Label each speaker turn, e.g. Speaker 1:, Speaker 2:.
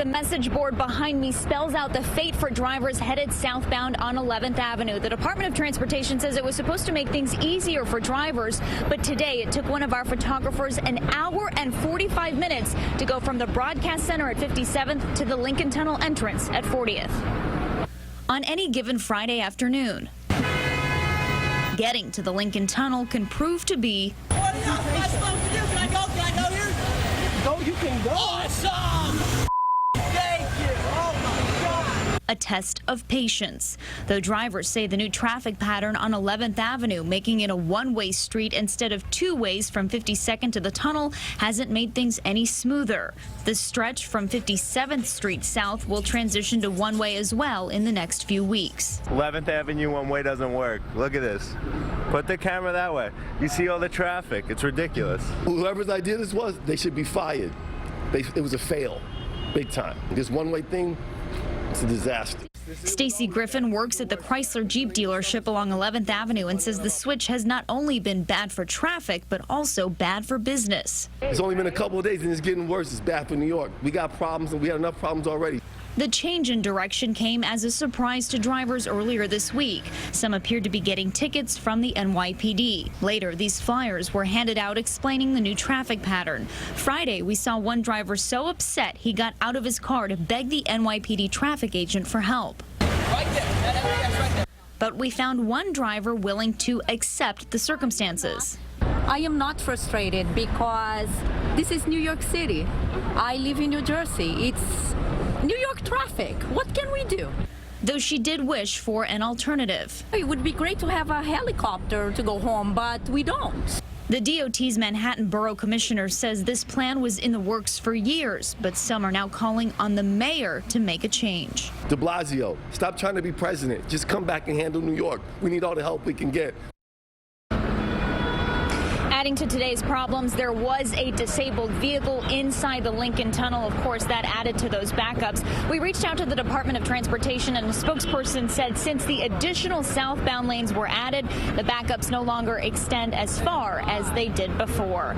Speaker 1: The message board behind me spells out the fate for drivers headed southbound on 11th Avenue. The Department of Transportation says it was supposed to make things easier for drivers, but today it took one of our photographers an hour and 45 minutes to go from the broadcast center at 57th to the Lincoln Tunnel entrance at 40th. On any given Friday afternoon, getting to the Lincoln Tunnel can prove to be
Speaker 2: What am I supposed to do? Can I go? Can I go here? Go, you can go. Awesome! Thank you. Oh my God.
Speaker 1: a test of patience. Though drivers say the new traffic pattern on 11th Avenue, making it a one-way street instead of two ways from 52nd to the tunnel, hasn't made things any smoother. The stretch from 57th Street south will transition to one-way as well in the next few weeks.
Speaker 3: 11th Avenue one-way doesn't work. Look at this. Put the camera that way. You see all the traffic. It's ridiculous.
Speaker 4: Whoever's idea this was, they should be fired. It was a fail, big time. This one-way thing, it's a disaster.
Speaker 1: Stacy Griffin works at the Chrysler Jeep dealership along 11th Avenue and says the switch has not only been bad for traffic, but also bad for business.
Speaker 4: It's only been a couple of days and it's getting worse. It's bad for New York. We got problems and we had enough problems already.
Speaker 1: The change in direction came as a surprise to drivers earlier this week. Some appeared to be getting tickets from the NYPD. Later, these flyers were handed out explaining the new traffic pattern. Friday, we saw one driver so upset he got out of his car to beg the NYPD traffic agent for help.
Speaker 2: Right there. Right there.
Speaker 1: But we found one driver willing to accept the circumstances.
Speaker 5: I am not frustrated because this is New York City. I live in New Jersey. It's New York traffic. What can we do?
Speaker 1: Though she did wish for an alternative.
Speaker 5: It would be great to have a helicopter to go home, but we don't.
Speaker 1: The DOT's Manhattan Borough Commissioner says this plan was in the works for years, but some are now calling on the mayor to make a change.
Speaker 4: De Blasio, stop trying to be president. Just come back and handle New York. We need all the help we can get.
Speaker 1: Adding to today's problems, there was a disabled vehicle inside the Lincoln Tunnel. Of course, that added to those backups. We reached out to the Department of Transportation, and a spokesperson said since the additional southbound lanes were added, the backups no longer extend as far as they did before.